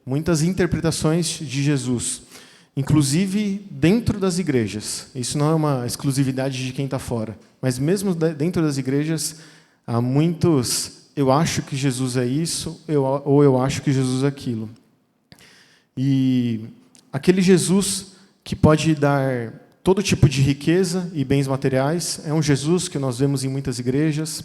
muitas interpretações de Jesus, inclusive dentro das igrejas. Isso não é uma exclusividade de quem está fora, mas mesmo dentro das igrejas, há muitos, eu acho que Jesus é isso, ou eu acho que Jesus é aquilo. E aquele Jesus que pode dar todo tipo de riqueza e bens materiais, é um Jesus que nós vemos em muitas igrejas,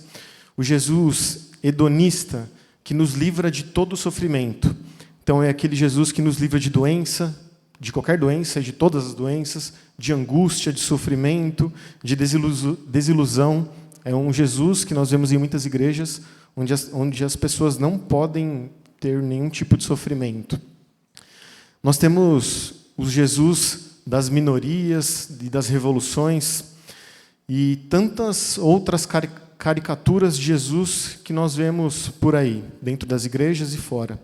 o Jesus hedonista, que nos livra de todo sofrimento. Então, é aquele Jesus que nos livra de doença, de qualquer doença, de todas as doenças, de angústia, de sofrimento, de desilusão. É um Jesus que nós vemos em muitas igrejas, onde as pessoas não podem ter nenhum tipo de sofrimento. Nós temos o Jesus das minorias e das revoluções e tantas outras caricaturas de Jesus que nós vemos por aí, dentro das igrejas e fora.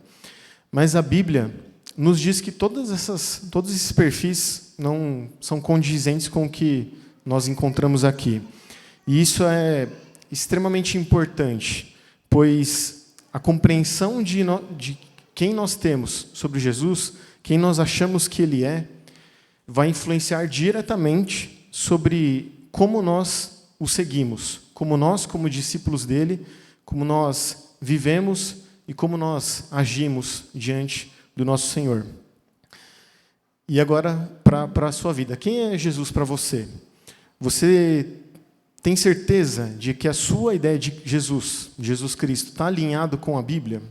Mas a Bíblia nos diz que todos esses perfis não são condizentes com o que nós encontramos aqui. E isso é extremamente importante, pois a compreensão de quem nós temos sobre Jesus, quem nós achamos que Ele é, vai influenciar diretamente sobre como nós o seguimos, como nós, como discípulos dele, como nós vivemos e como nós agimos diante do nosso Senhor. E agora, para a sua vida, quem é Jesus para você? Você tem certeza de que a sua ideia de Jesus Cristo, está alinhado com a Bíblia?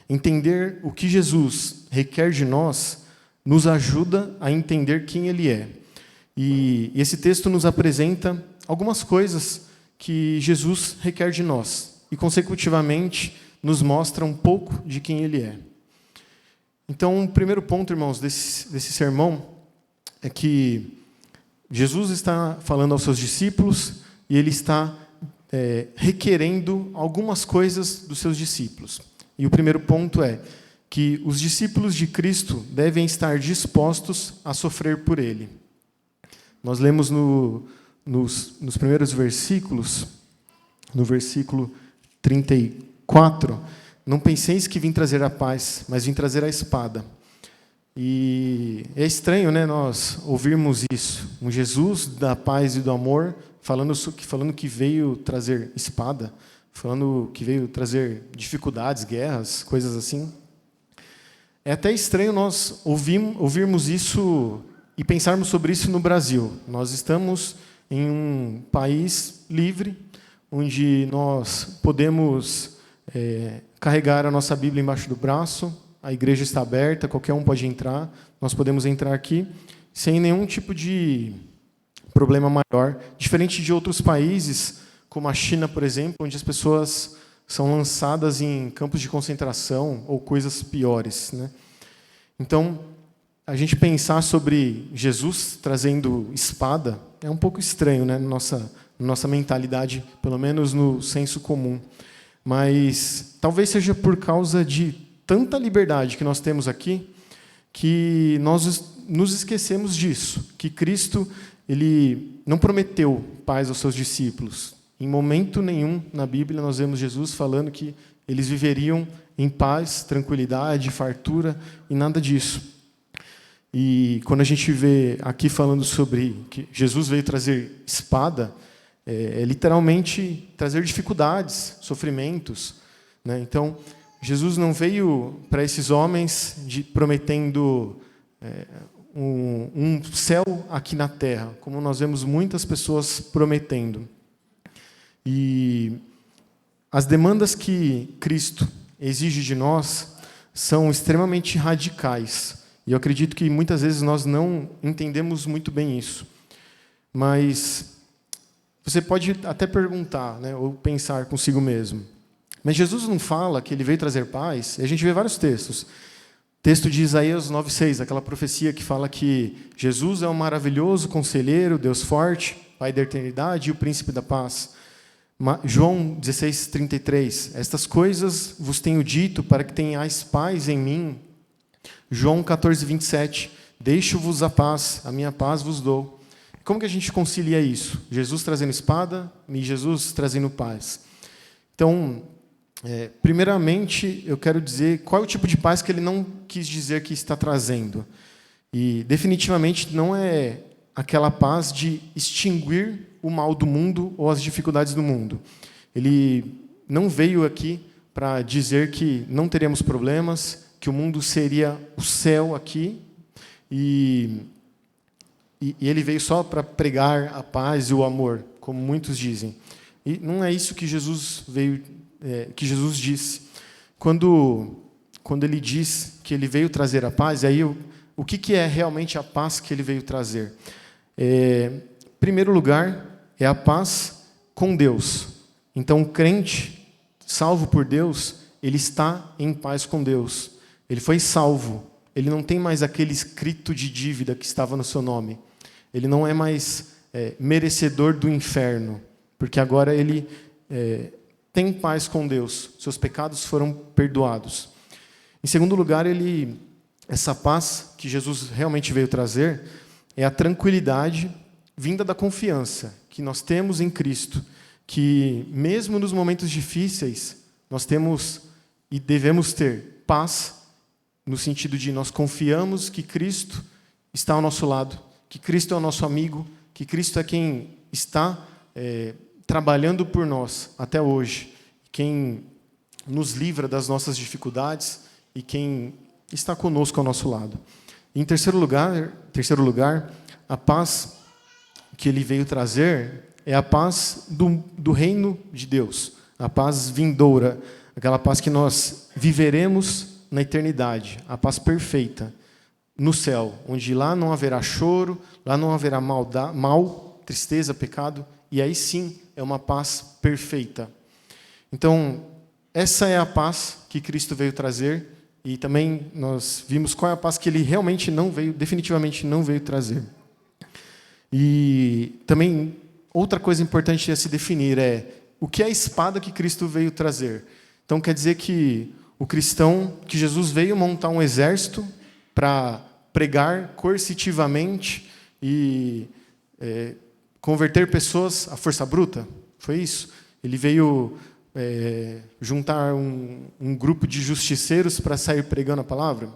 Entender o que Jesus requer de nós nos ajuda a entender quem Ele é. E esse texto nos apresenta algumas coisas que Jesus requer de nós e, consecutivamente, nos mostra um pouco de quem Ele é. Então, o primeiro ponto, irmãos, desse sermão é que Jesus está falando aos seus discípulos e Ele está requerendo algumas coisas dos seus discípulos. E o primeiro ponto é que os discípulos de Cristo devem estar dispostos a sofrer por Ele. Nós lemos nos primeiros versículos, no versículo 34, não penseis que vim trazer a paz, mas vim trazer a espada. E é estranho, né, nós ouvirmos isso, um Jesus da paz e do amor, falando que veio trazer espada, falando que veio trazer dificuldades, guerras, coisas assim. É até estranho nós ouvirmos isso e pensarmos sobre isso no Brasil. Nós estamos em um país livre, onde nós podemos carregar a nossa Bíblia embaixo do braço, a igreja está aberta, qualquer um pode entrar, nós podemos entrar aqui sem nenhum tipo de problema maior, diferente de outros países, como a China, por exemplo, onde as pessoas são lançadas em campos de concentração ou coisas piores, né? Então, a gente pensar sobre Jesus trazendo espada é um pouco estranho, né, na nossa mentalidade, pelo menos no senso comum. Mas talvez seja por causa de tanta liberdade que nós temos aqui que nós nos esquecemos disso, que Cristo Ele não prometeu paz aos seus discípulos. Em momento nenhum na Bíblia nós vemos Jesus falando que eles viveriam em paz, tranquilidade, fartura e nada disso. E quando a gente vê aqui falando sobre que Jesus veio trazer espada, é literalmente trazer dificuldades, sofrimentos, né? Então, Jesus não veio para esses homens prometendo um céu aqui na terra, como nós vemos muitas pessoas prometendo. E as demandas que Cristo exige de nós são extremamente radicais. E eu acredito que muitas vezes nós não entendemos muito bem isso. Mas você pode até perguntar, né, ou pensar consigo mesmo. Mas Jesus não fala que Ele veio trazer paz? E a gente vê vários textos. Texto de Isaías 9:6, aquela profecia que fala que Jesus é um maravilhoso conselheiro, Deus forte, Pai da eternidade e o príncipe da paz. João 16:33, estas coisas vos tenho dito para que tenhais paz em mim. João 14:27, deixo-vos a paz, a minha paz vos dou. Como que a gente concilia isso? Jesus trazendo espada e Jesus trazendo paz. Então, Primeiramente, eu quero dizer qual é o tipo de paz que ele não quis dizer que está trazendo. E, definitivamente, não é aquela paz de extinguir o mal do mundo ou as dificuldades do mundo. Ele não veio aqui para dizer que não teríamos problemas, que o mundo seria o céu aqui, e ele veio só para pregar a paz e o amor, como muitos dizem. E não é isso que Jesus disse. Quando ele diz que ele veio trazer a paz, aí o que é realmente a paz que ele veio trazer? Em primeiro lugar, é a paz com Deus. Então, o crente, salvo por Deus, ele está em paz com Deus. Ele foi salvo. Ele não tem mais aquele escrito de dívida que estava no seu nome. Ele não é mais merecedor do inferno, porque agora ele tem paz com Deus. Seus pecados foram perdoados. Em segundo lugar, essa paz que Jesus realmente veio trazer é a tranquilidade vinda da confiança que nós temos em Cristo, que mesmo nos momentos difíceis, nós temos e devemos ter paz, no sentido de nós confiamos que Cristo está ao nosso lado, que Cristo é o nosso amigo, que Cristo é quem está trabalhando por nós até hoje, quem nos livra das nossas dificuldades e quem está conosco ao nosso lado. Em terceiro lugar, a paz que ele veio trazer é a paz do reino de Deus, a paz vindoura, aquela paz que nós viveremos na eternidade, a paz perfeita no céu, onde lá não haverá choro, lá não haverá mal, tristeza, pecado, e aí sim é uma paz perfeita. Então, essa é a paz que Cristo veio trazer, e também nós vimos qual é a paz que ele realmente definitivamente não veio trazer. E também, outra coisa importante a se definir é o que é a espada que Cristo veio trazer. Então, quer dizer que que Jesus veio montar um exército para pregar coercitivamente e converter pessoas à força bruta? Foi isso? Ele veio juntar um grupo de justiceiros para sair pregando a palavra?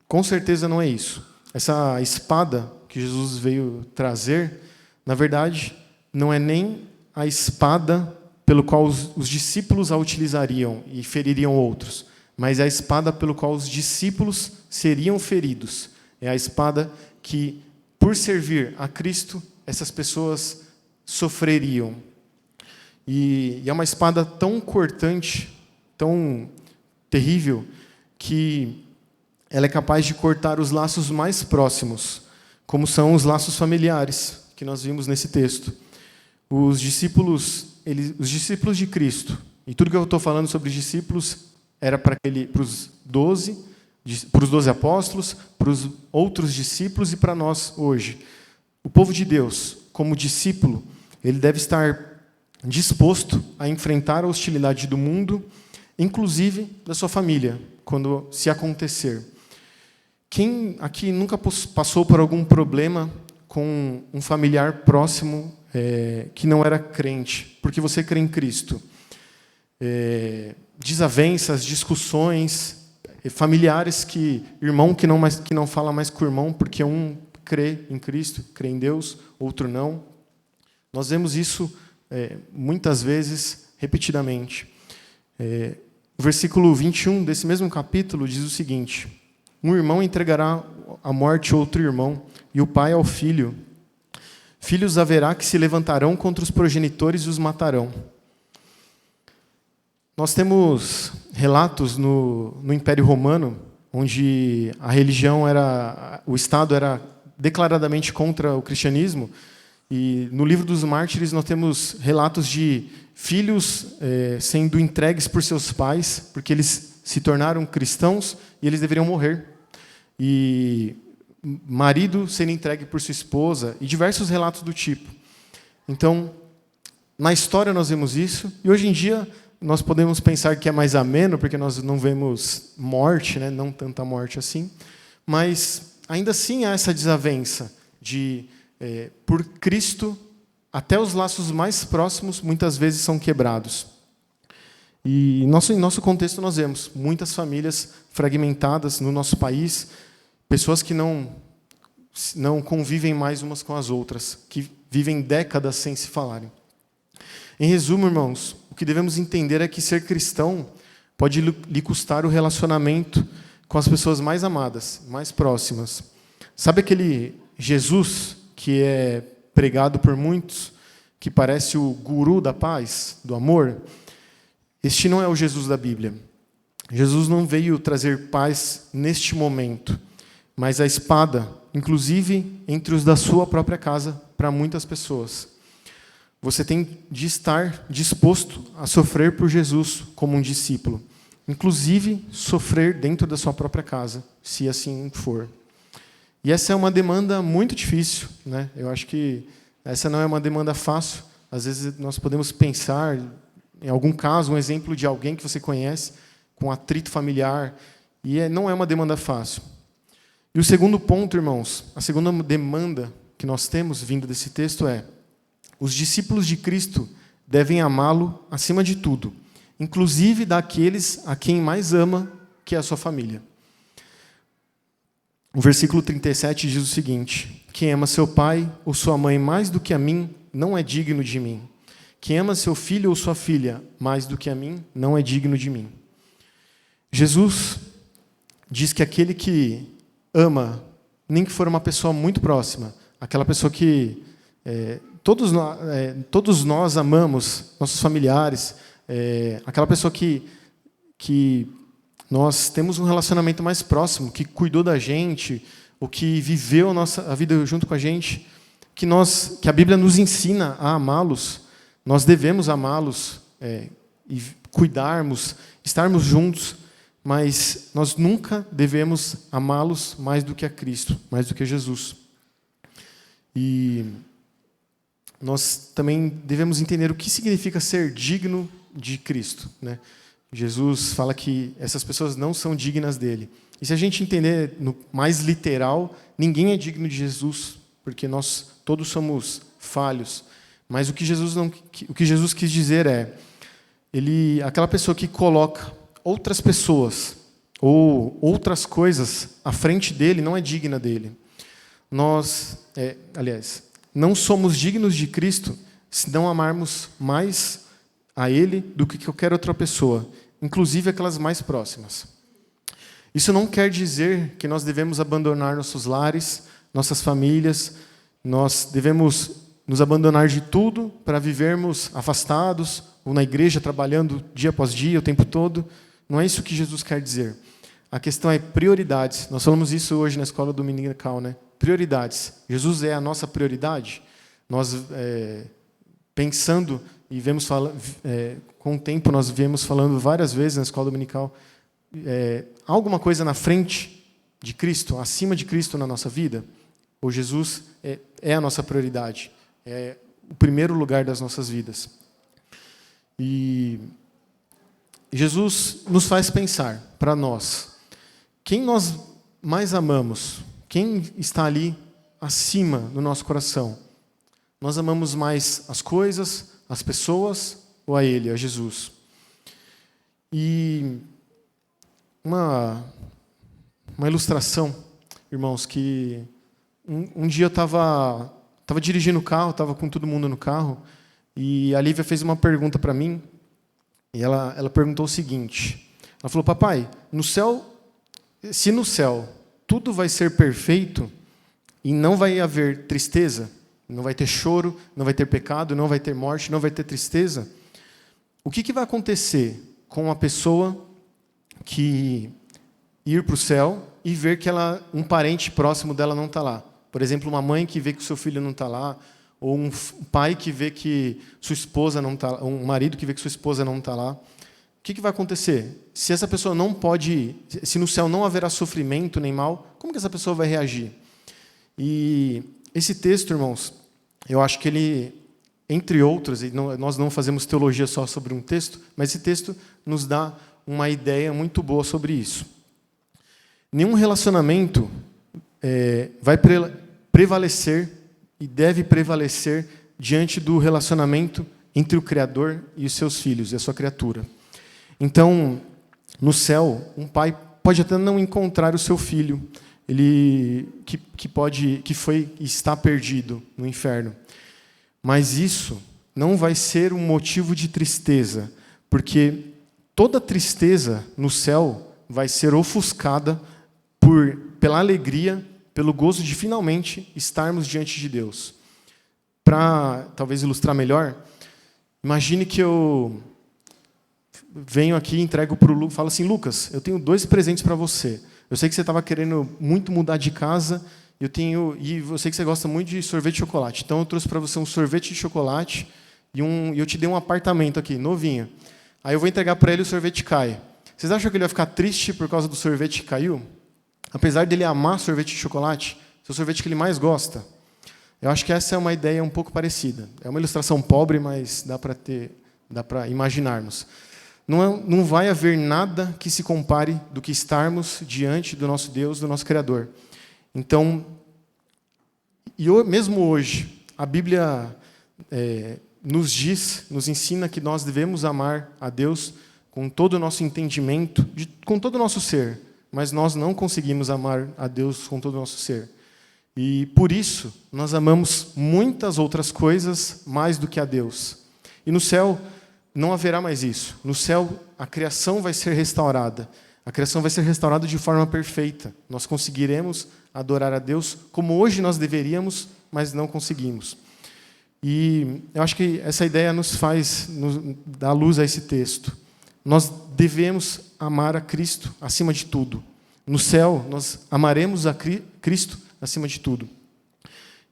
Com certeza não é isso. Essa espada que Jesus veio trazer, na verdade, não é nem a espada pelo qual os discípulos a utilizariam e feririam outros, mas é a espada pelo qual os discípulos seriam feridos. É a espada que, por servir a Cristo, essas pessoas sofreriam. E é uma espada tão cortante, tão terrível, que ela é capaz de cortar os laços mais próximos, como são os laços familiares, que nós vimos nesse texto. Os discípulos de Cristo, e tudo que eu estou falando sobre os discípulos era para os 12 apóstolos, para os outros discípulos e para nós hoje. O povo de Deus, como discípulo, ele deve estar disposto a enfrentar a hostilidade do mundo, inclusive da sua família, quando se acontecer. Quem aqui nunca passou por algum problema com um familiar próximo que não era crente, porque você crê em Cristo? Desavenças, discussões, familiares irmão que não fala mais com o irmão, porque um crê em Cristo, crê em Deus, outro não. Nós vemos isso muitas vezes, repetidamente. O versículo 21 desse mesmo capítulo diz o seguinte: um irmão entregará à morte outro irmão, e o pai ao filho. Filhos haverá que se levantarão contra os progenitores e os matarão. Nós temos relatos no Império Romano, onde a religião o Estado era declaradamente contra o cristianismo, e no livro dos Mártires nós temos relatos de filhos sendo entregues por seus pais, porque eles se tornaram cristãos e eles deveriam morrer. E marido sendo entregue por sua esposa, e diversos relatos do tipo. Então, na história nós vemos isso, e hoje em dia nós podemos pensar que é mais ameno, porque nós não vemos morte, né? Não tanta morte assim, mas ainda assim há essa desavença de, por Cristo, até os laços mais próximos muitas vezes são quebrados. E em nosso contexto nós vemos muitas famílias fragmentadas no nosso país, pessoas que não convivem mais umas com as outras, que vivem décadas sem se falarem. Em resumo, irmãos, o que devemos entender é que ser cristão pode lhe custar o relacionamento com as pessoas mais amadas, mais próximas. Sabe aquele Jesus que é pregado por muitos, que parece o guru da paz, do amor? Este não é o Jesus da Bíblia. Jesus não veio trazer paz neste momento, mas a espada, inclusive entre os da sua própria casa, para muitas pessoas. Você tem de estar disposto a sofrer por Jesus como um discípulo, inclusive sofrer dentro da sua própria casa, se assim for. E essa é uma demanda muito difícil, né? Eu acho que essa não é uma demanda fácil. Às vezes nós podemos pensar, em algum caso, um exemplo de alguém que você conhece, com atrito familiar, e não é uma demanda fácil. E o segundo ponto, irmãos, a segunda demanda que nós temos vindo desse texto é: os discípulos de Cristo devem amá-lo acima de tudo, inclusive daqueles a quem mais ama, que é a sua família. O versículo 37 diz o seguinte: quem ama seu pai ou sua mãe mais do que a mim, não é digno de mim. Quem ama seu filho ou sua filha mais do que a mim, não é digno de mim. Jesus diz que aquele que ama, nem que for uma pessoa muito próxima, aquela pessoa que todos nós amamos, nossos familiares, aquela pessoa que nós temos um relacionamento mais próximo, que cuidou da gente, ou que viveu a vida junto com a gente, que a Bíblia nos ensina a amá-los, nós devemos amá-los e cuidarmos, estarmos juntos, mas nós nunca devemos amá-los mais do que a Cristo, mais do que a Jesus. E nós também devemos entender o que significa ser digno de Cristo, né? Jesus fala que essas pessoas não são dignas dele. E se a gente entender no mais literal, ninguém é digno de Jesus, porque nós todos somos falhos. Mas o que Jesus quis dizer é, aquela pessoa que coloca outras pessoas ou outras coisas à frente dele não é digna dele. Nós, não somos dignos de Cristo se não amarmos mais a Ele do que qualquer outra pessoa, inclusive aquelas mais próximas. Isso não quer dizer que nós devemos abandonar nossos lares, nossas famílias, nós devemos nos abandonar de tudo para vivermos afastados, ou na igreja trabalhando dia após dia, o tempo todo. Não é isso que Jesus quer dizer. A questão é prioridades. Nós falamos isso hoje na escola dominical, né? Prioridades. Jesus é a nossa prioridade. Nós, pensando e com o tempo nós viemos falando várias vezes na escola dominical, há alguma coisa na frente de Cristo, acima de Cristo na nossa vida? Ou Jesus é a nossa prioridade? É o primeiro lugar das nossas vidas. E Jesus nos faz pensar, para nós, quem nós mais amamos, quem está ali acima do nosso coração? Nós amamos mais as coisas, as pessoas ou a Ele, a Jesus? E uma ilustração, irmãos, que um dia eu estava dirigindo o carro, estava com todo mundo no carro, e a Lívia fez uma pergunta para mim, e ela perguntou o seguinte, ela falou: papai, se no céu tudo vai ser perfeito e não vai haver tristeza, não vai ter choro, não vai ter pecado, não vai ter morte, não vai ter tristeza, o que vai acontecer com uma pessoa que ir para o céu e ver que um parente próximo dela não está lá? Por exemplo, uma mãe que vê que o seu filho não está lá, ou um pai que vê que sua esposa não está lá, um marido que vê que sua esposa não está lá. O que vai acontecer? Se essa pessoa não pode ir, se no céu não haverá sofrimento nem mal, como que essa pessoa vai reagir? E esse texto, irmãos, eu acho que ele, entre outros, nós não fazemos teologia só sobre um texto, mas esse texto nos dá uma ideia muito boa sobre isso. Nenhum relacionamento vai prevalecer e deve prevalecer diante do relacionamento entre o Criador e os seus filhos, e a sua criatura. Então, no céu, um pai pode até não encontrar o seu filho, ele que foi e está perdido no inferno. Mas isso não vai ser um motivo de tristeza, porque toda tristeza no céu vai ser ofuscada pela alegria, pelo gozo de finalmente estarmos diante de Deus. Para talvez ilustrar melhor, imagine que eu venho aqui, entrego para o Lucas, falo assim: Lucas, eu tenho 2 presentes para você. Eu sei que você estava querendo muito mudar de casa, e eu sei que você gosta muito de sorvete de chocolate. Então eu trouxe para você um sorvete de chocolate e eu te dei um apartamento aqui, novinho. Aí eu vou entregar para ele, o sorvete cai. Vocês acham que ele vai ficar triste por causa do sorvete que caiu? Apesar dele amar sorvete de chocolate, é o sorvete que ele mais gosta. Eu acho que essa é uma ideia um pouco parecida. É uma ilustração pobre, mas dá para imaginarmos. Não vai haver nada que se compare do que estarmos diante do nosso Deus, do nosso Criador. Então, mesmo hoje, a Bíblia nos ensina que nós devemos amar a Deus com todo o nosso entendimento, com todo o nosso ser, mas nós não conseguimos amar a Deus com todo o nosso ser. E, por isso, nós amamos muitas outras coisas mais do que a Deus. E no céu não haverá mais isso. No céu, a criação vai ser restaurada. A criação vai ser restaurada de forma perfeita. Nós conseguiremos adorar a Deus como hoje nós deveríamos, mas não conseguimos. E eu acho que essa ideia nos dá luz a esse texto. Nós devemos amar a Cristo acima de tudo. No céu, nós amaremos a Cristo acima de tudo.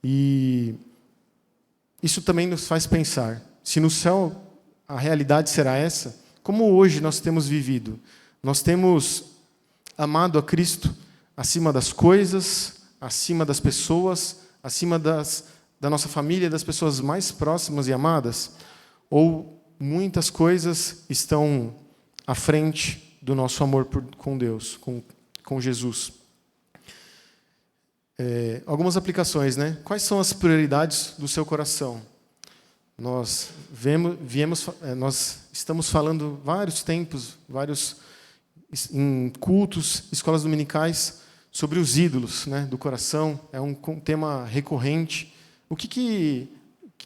E isso também nos faz pensar, se no céu a realidade será essa, como hoje nós temos vivido? Nós temos amado a Cristo acima das coisas, acima das pessoas, acima da nossa família, das pessoas mais próximas e amadas? Ou muitas coisas estão à frente do nosso amor com Deus, com Jesus? Algumas aplicações, né? Quais são as prioridades do seu coração? Nós estamos falando vários tempos, em cultos, escolas dominicais, sobre os ídolos, né, do coração. É um tema recorrente.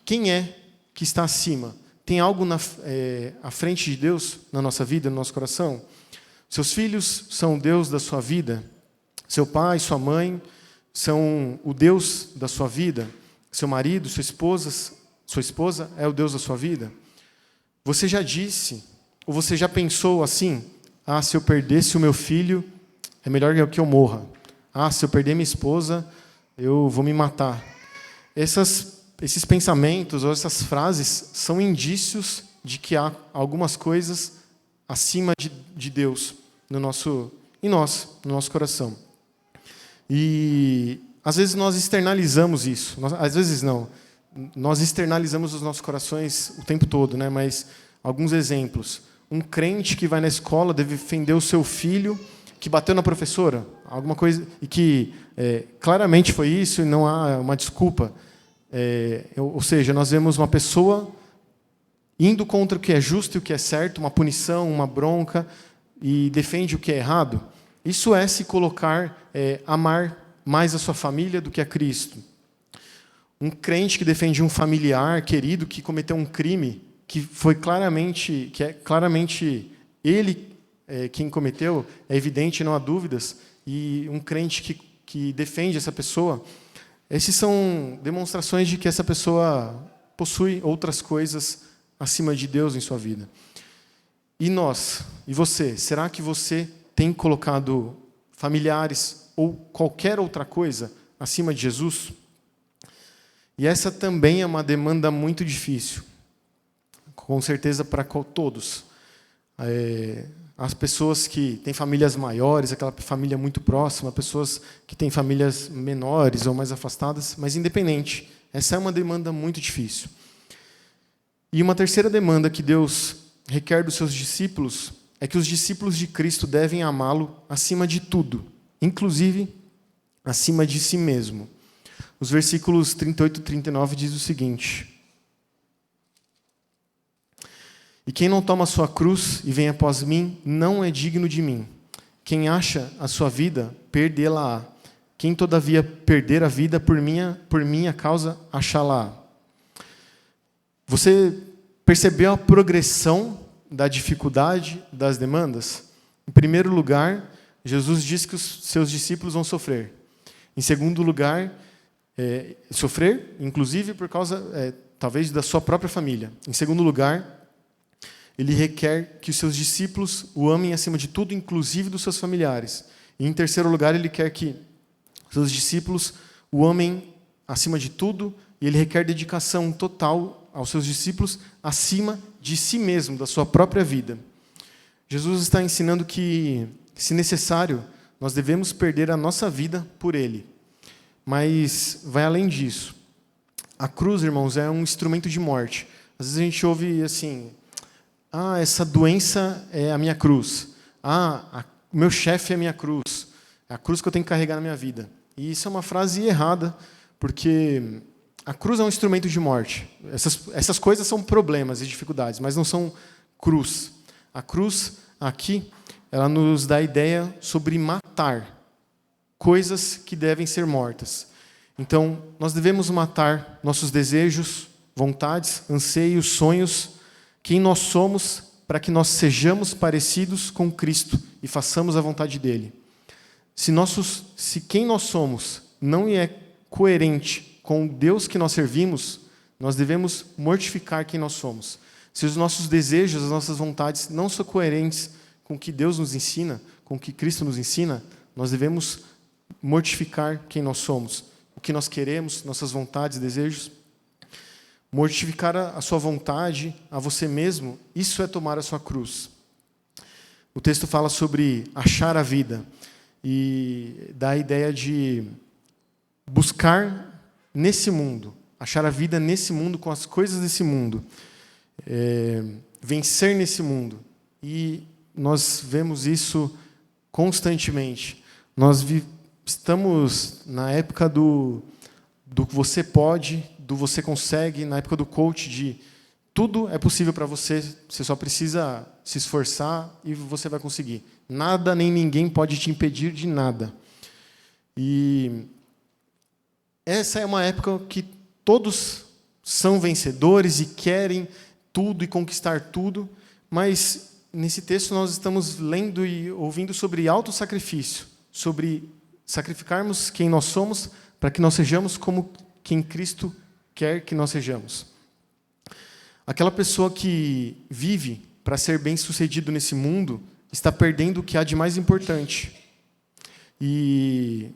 Quem é que está acima? Tem algo à frente de Deus na nossa vida, no nosso coração? Seus filhos são o Deus da sua vida? Seu pai, sua mãe são o Deus da sua vida? Seu marido, sua esposa é o Deus da sua vida? Você já disse, ou você já pensou assim: se eu perdesse o meu filho, é melhor que eu morra. Se eu perder minha esposa, eu vou me matar. Esses pensamentos ou essas frases são indícios de que há algumas coisas acima de Deus no nosso coração. E às vezes nós externalizamos isso. Às vezes não. Nós externalizamos os nossos corações o tempo todo, né? Mas alguns exemplos. Um crente que vai na escola deve defender o seu filho que bateu na professora, alguma coisa, e que claramente foi isso e não há uma desculpa. Ou seja, nós vemos uma pessoa indo contra o que é justo e o que é certo, uma punição, uma bronca, e defende o que é errado. Isso é se colocar, amar mais a sua família do que a Cristo. Um crente que defende um familiar querido que cometeu um crime, que é claramente ele quem cometeu, é evidente, não há dúvidas, e um crente que defende essa pessoa, esses são demonstrações de que essa pessoa possui outras coisas acima de Deus em sua vida. E nós, e você, será que você tem colocado familiares ou qualquer outra coisa acima de Jesus? E essa também é uma demanda muito difícil, com certeza para todos. As pessoas que têm famílias maiores, aquela família muito próxima, pessoas que têm famílias menores ou mais afastadas, mas independente, essa é uma demanda muito difícil. E uma terceira demanda que Deus requer dos seus discípulos é que os discípulos de Cristo devem amá-lo acima de tudo, inclusive acima de si mesmo. Os versículos 38 e 39 diz o seguinte: E quem não toma a sua cruz e vem após mim, não é digno de mim. Quem acha a sua vida, perdê-la-á. Quem, todavia, perder a vida por minha causa, achá-la-á. Você percebeu a progressão da dificuldade das demandas? Em primeiro lugar, Jesus disse que os seus discípulos vão sofrer. Em segundo lugar, sofrer, inclusive por causa, talvez, da sua própria família. Em segundo lugar, ele requer que os seus discípulos o amem acima de tudo, inclusive dos seus familiares. E, em terceiro lugar, ele quer que os seus discípulos o amem acima de tudo, e ele requer dedicação total aos seus discípulos acima de si mesmo, da sua própria vida. Jesus está ensinando que, se necessário, nós devemos perder a nossa vida por ele. Mas vai além disso. A cruz, irmãos, é um instrumento de morte. Às vezes a gente ouve assim: essa doença é a minha cruz. O meu chefe é a minha cruz. É a cruz que eu tenho que carregar na minha vida. E isso é uma frase errada, porque a cruz é um instrumento de morte. Essas coisas são problemas e dificuldades, mas não são cruz. A cruz, aqui, ela nos dá a ideia sobre matar coisas que devem ser mortas. Então, nós devemos matar nossos desejos, vontades, anseios, sonhos, quem nós somos, para que nós sejamos parecidos com Cristo e façamos a vontade dele. Se quem nós somos não é coerente com o Deus que nós servimos, nós devemos mortificar quem nós somos. Se os nossos desejos, as nossas vontades não são coerentes com o que Deus nos ensina, com o que Cristo nos ensina, nós devemos mortificar quem nós somos, o que nós queremos, nossas vontades, desejos. Mortificar a sua vontade, a você mesmo, isso é tomar a sua cruz. O texto fala sobre achar a vida e dá a ideia de buscar nesse mundo, achar a vida nesse mundo, com as coisas desse mundo, vencer nesse mundo. E nós vemos isso constantemente. Nós estamos na época do você pode, do você consegue, na época do coach, de tudo é possível para você, você só precisa se esforçar e você vai conseguir. Nada nem ninguém pode te impedir de nada. E essa é uma época que todos são vencedores e querem tudo e conquistar tudo, mas nesse texto nós estamos lendo e ouvindo sobre autossacrifício, sobre sacrificarmos quem nós somos para que nós sejamos como quem Cristo quer que nós sejamos. Aquela pessoa que vive para ser bem-sucedido nesse mundo está perdendo o que há de mais importante. E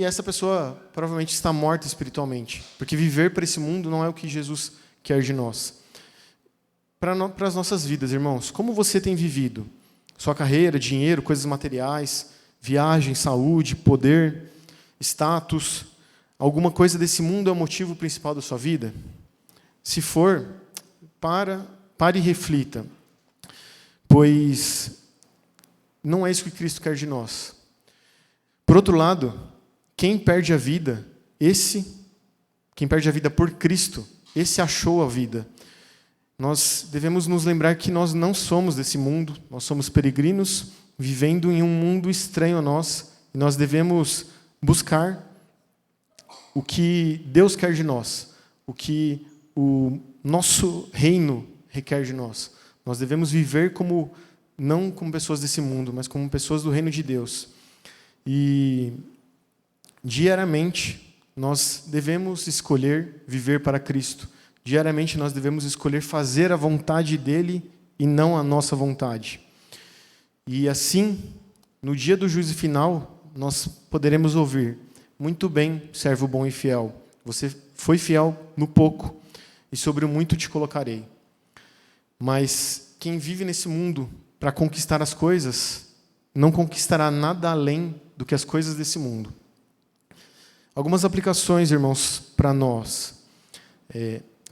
essa pessoa provavelmente está morta espiritualmente, porque viver para esse mundo não é o que Jesus quer de nós. Para as nossas vidas, irmãos, como você tem vivido? Sua carreira, dinheiro, coisas materiais, viagem, saúde, poder, status, alguma coisa desse mundo é o motivo principal da sua vida? Se for, pare e reflita, pois não é isso que Cristo quer de nós. Por outro lado, quem perde a vida por Cristo, esse achou a vida. Nós devemos nos lembrar que nós não somos desse mundo, nós somos peregrinos, vivendo em um mundo estranho a nós, e nós devemos buscar o que Deus quer de nós, o que o nosso reino requer de nós. Nós devemos viver não como pessoas desse mundo, mas como pessoas do reino de Deus. E diariamente nós devemos escolher viver para Cristo. Diariamente nós devemos escolher fazer a vontade dele e não a nossa vontade. E assim, no dia do juízo final, nós poderemos ouvir: muito bem, servo bom e fiel. Você foi fiel no pouco, e sobre o muito te colocarei. Mas quem vive nesse mundo para conquistar as coisas, não conquistará nada além do que as coisas desse mundo. Algumas aplicações, irmãos, para nós.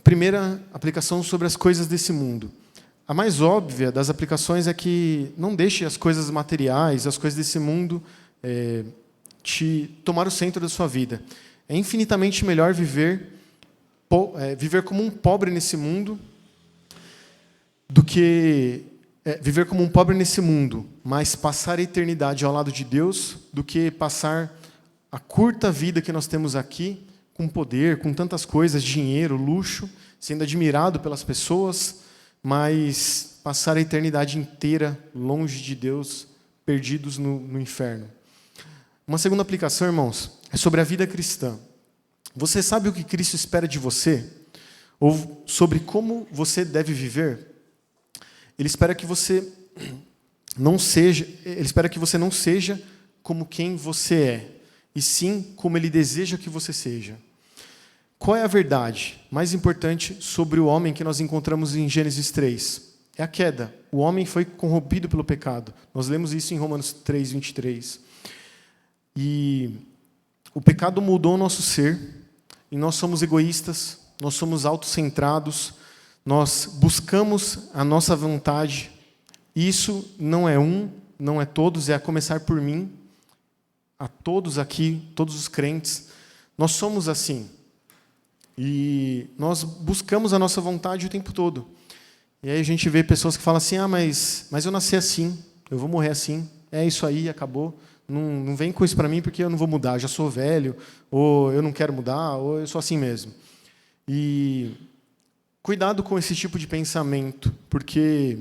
Primeira aplicação sobre as coisas desse mundo. A mais óbvia das aplicações é que não deixe as coisas materiais, as coisas desse mundo, te tomar o centro da sua vida. É infinitamente melhor viver como um pobre nesse mundo do que viver como um pobre nesse mundo, mas passar a eternidade ao lado de Deus, do que passar a curta vida que nós temos aqui, com poder, com tantas coisas, dinheiro, luxo, sendo admirado pelas pessoas, mas passar a eternidade inteira longe de Deus, perdidos no inferno. Uma segunda aplicação, irmãos, é sobre a vida cristã. Você sabe o que Cristo espera de você? Ou sobre como você deve viver? Ele espera que você não seja como quem você é, e sim como Ele deseja que você seja. Qual é a verdade mais importante sobre o homem que nós encontramos em Gênesis 3? É a queda. O homem foi corrompido pelo pecado. Nós lemos isso em Romanos 3, 23. E o pecado mudou o nosso ser, e nós somos egoístas, nós somos autocentrados, nós buscamos a nossa vontade. Isso não é todos, é a começar por mim, a todos aqui, todos os crentes. Nós somos assim. E nós buscamos a nossa vontade o tempo todo. E aí a gente vê pessoas que falam assim, mas eu nasci assim, eu vou morrer assim, é isso aí, acabou. Não vem com isso para mim porque eu não vou mudar, já sou velho, ou eu não quero mudar, ou eu sou assim mesmo. E cuidado com esse tipo de pensamento, porque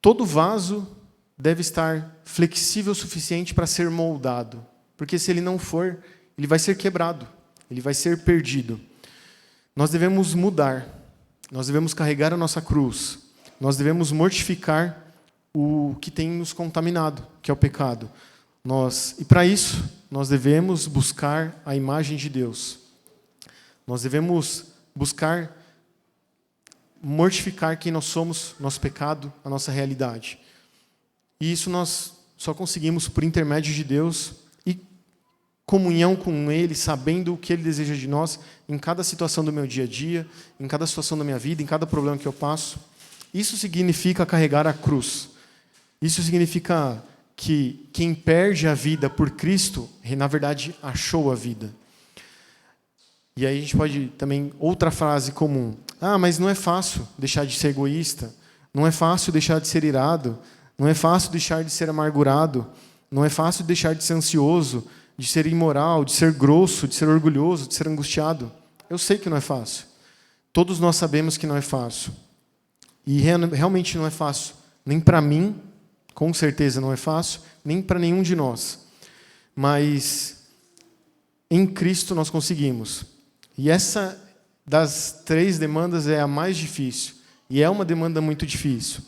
todo vaso deve estar flexível o suficiente para ser moldado, porque se ele não for, ele vai ser quebrado, ele vai ser perdido. Nós devemos mudar, nós devemos carregar a nossa cruz, nós devemos mortificar o que tem nos contaminado, que é o pecado. E para isso, nós devemos buscar a imagem de Deus. Nós devemos buscar mortificar quem nós somos, nosso pecado, a nossa realidade. E isso nós só conseguimos por intermédio de Deus e comunhão com Ele, sabendo o que Ele deseja de nós em cada situação do meu dia a dia, em cada situação da minha vida, em cada problema que eu passo. Isso significa carregar a cruz. Isso significa que quem perde a vida por Cristo, na verdade, achou a vida. E aí a gente pode também, outra frase comum, mas não é fácil deixar de ser egoísta, não é fácil deixar de ser irado, não é fácil deixar de ser amargurado, não é fácil deixar de ser ansioso, de ser imoral, de ser grosso, de ser orgulhoso, de ser angustiado. Eu sei que não é fácil. Todos nós sabemos que não é fácil. E realmente não é fácil, nem para mim, com certeza não é fácil, nem para nenhum de nós. Mas em Cristo nós conseguimos. E essa das 3 demandas é a mais difícil. E é uma demanda muito difícil.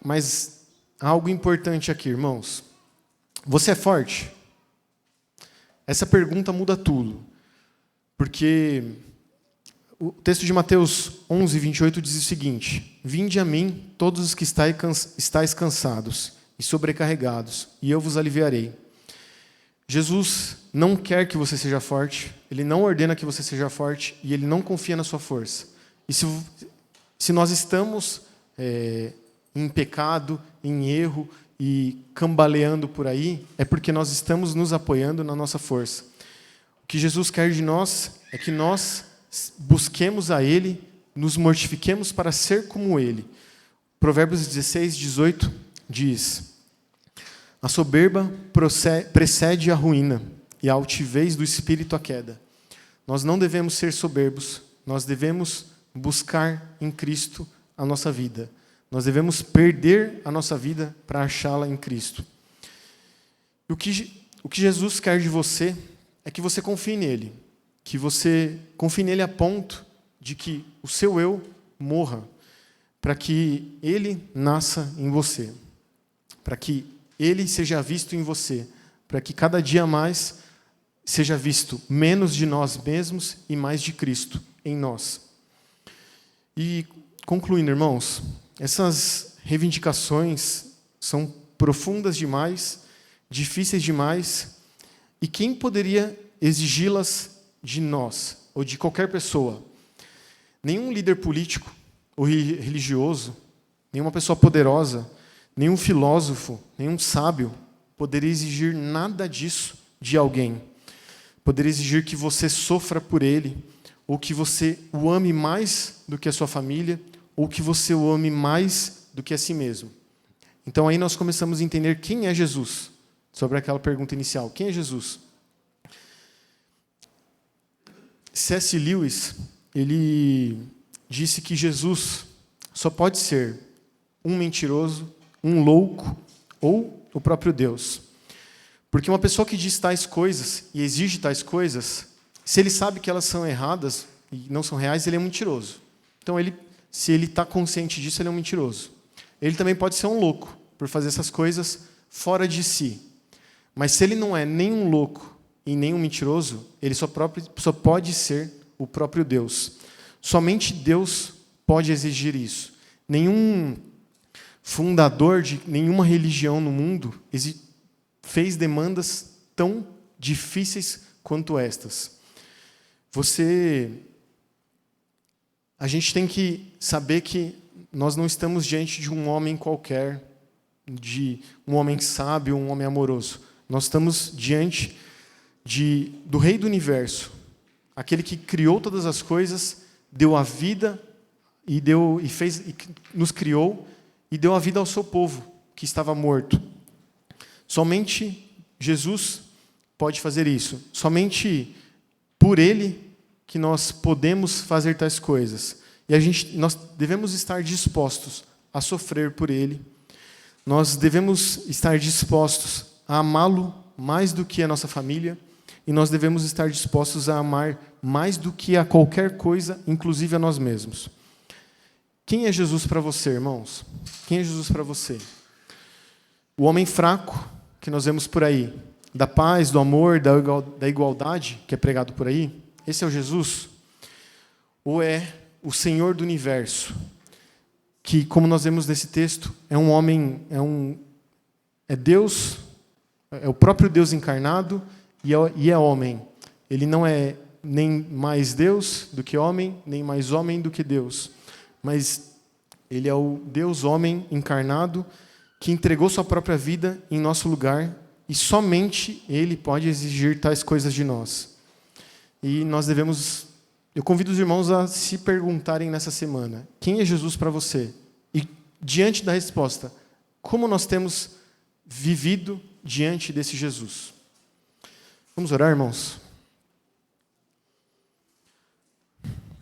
Mas há algo importante aqui, irmãos. Você é forte? Essa pergunta muda tudo. Porque o texto de Mateus 11, 28 diz o seguinte: Vinde a mim, todos os que estáis cansados e sobrecarregados, e eu vos aliviarei. Jesus não quer que você seja forte, Ele não ordena que você seja forte, e Ele não confia na sua força. E se nós estamos em pecado, em erro e cambaleando por aí, é porque nós estamos nos apoiando na nossa força. O que Jesus quer de nós é que nós busquemos a Ele, nos mortifiquemos para ser como Ele. Provérbios 16, 18 diz: A soberba precede a ruína, e a altivez do espírito a queda. Nós não devemos ser soberbos, nós devemos buscar em Cristo a nossa vida. Nós devemos perder a nossa vida para achá-la em Cristo. E o que Jesus quer de você é que você confie nele, que você confie nele a ponto de que o seu eu morra, para que ele nasça em você, para que ele seja visto em você, para que cada dia mais seja visto menos de nós mesmos e mais de Cristo em nós. E, concluindo, irmãos, essas reivindicações são profundas demais, difíceis demais, e quem poderia exigi-las de nós, ou de qualquer pessoa? Nenhum líder político ou religioso, nenhuma pessoa poderosa, nenhum filósofo, nenhum sábio poderia exigir nada disso de alguém. Poderia exigir que você sofra por ele, ou que você o ame mais do que a sua família, ou que você o ame mais do que a si mesmo. Então aí nós começamos a entender quem é Jesus, sobre aquela pergunta inicial. Quem é Jesus? C.S. Lewis, ele disse que Jesus só pode ser um mentiroso, um louco ou o próprio Deus. Porque uma pessoa que diz tais coisas e exige tais coisas, se ele sabe que elas são erradas e não são reais, ele é mentiroso. Então, se ele está consciente disso, ele é um mentiroso. Ele também pode ser um louco, por fazer essas coisas fora de si. Mas se ele não é nem um louco e nem um mentiroso, ele só pode ser o próprio Deus. Somente Deus pode exigir isso. Nenhum fundador de nenhuma religião no mundo fez demandas tão difíceis quanto estas. A gente tem que saber que nós não estamos diante de um homem qualquer, de um homem sábio, um homem amoroso. Nós estamos diante do Rei do Universo, aquele que criou todas as coisas, deu a vida e nos criou e deu a vida ao seu povo que estava morto. Somente Jesus pode fazer isso. Somente por Ele que nós podemos fazer tais coisas. E nós devemos estar dispostos a sofrer por Ele. Nós devemos estar dispostos a amá-lo mais do que a nossa família. E nós devemos estar dispostos a amar mais do que a qualquer coisa, inclusive a nós mesmos. Quem é Jesus para você, irmãos? Quem é Jesus para você? O homem fraco que nós vemos por aí, da paz, do amor, da igualdade que é pregado por aí, esse é o Jesus? Ou é o Senhor do Universo, que, como nós vemos nesse texto, é um homem, é Deus, é o próprio Deus encarnado e é homem. Ele não é nem mais Deus do que homem, nem mais homem do que Deus. Mas ele é o Deus homem encarnado que entregou sua própria vida em nosso lugar e somente Ele pode exigir tais coisas de nós. E nós eu convido os irmãos a se perguntarem nessa semana, quem é Jesus para você? E diante da resposta, como nós temos vivido diante desse Jesus? Vamos orar, irmãos?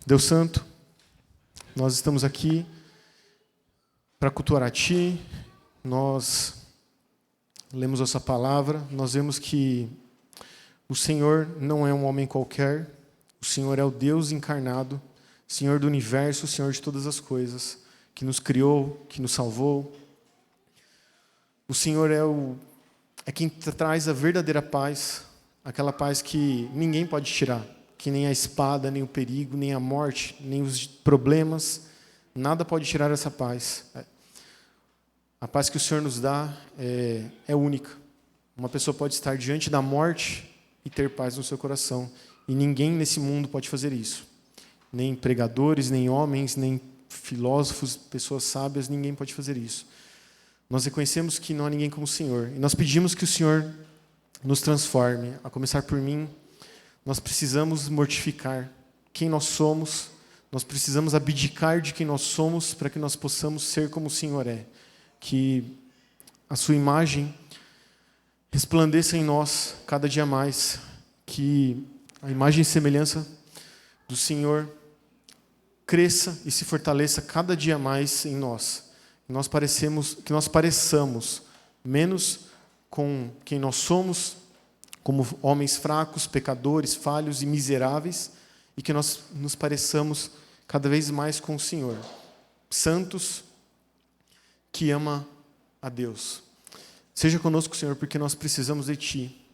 Deus Santo, nós estamos aqui para cultuar a Ti, nós lemos essa palavra, nós vemos que o Senhor não é um homem qualquer, o Senhor é o Deus encarnado, Senhor do universo, Senhor de todas as coisas, que nos criou, que nos salvou. O Senhor é quem traz a verdadeira paz, aquela paz que ninguém pode tirar, que nem a espada, nem o perigo, nem a morte, nem os problemas, nada pode tirar essa paz. A paz que o Senhor nos dá é única. Uma pessoa pode estar diante da morte e ter paz no seu coração. E ninguém nesse mundo pode fazer isso. Nem pregadores, nem homens, nem filósofos, pessoas sábias, ninguém pode fazer isso. Nós reconhecemos que não há ninguém como o Senhor. E nós pedimos que o Senhor nos transforme. A começar por mim, nós precisamos mortificar quem nós somos. Nós precisamos abdicar de quem nós somos para que nós possamos ser como o Senhor é. Que a sua imagem resplandeça em nós cada dia mais, que a imagem e semelhança do Senhor cresça e se fortaleça cada dia mais em nós. Que nós pareçamos menos com quem nós somos, como homens fracos, pecadores, falhos e miseráveis, e que nós nos pareçamos cada vez mais com o Senhor, santos, que ama a Deus. Seja conosco, Senhor, porque nós precisamos de Ti.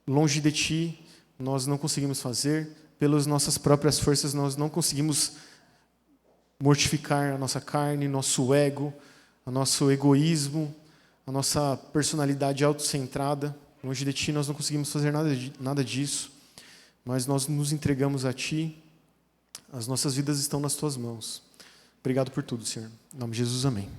Longe de Ti, nós não conseguimos fazer, pelas nossas próprias forças, nós não conseguimos mortificar a nossa carne, nosso ego, o nosso egoísmo, a nossa personalidade autocentrada. Longe de Ti, nós não conseguimos fazer nada disso, mas nós nos entregamos a Ti, as nossas vidas estão nas Tuas mãos. Obrigado por tudo, Senhor. Em nome de Jesus, amém.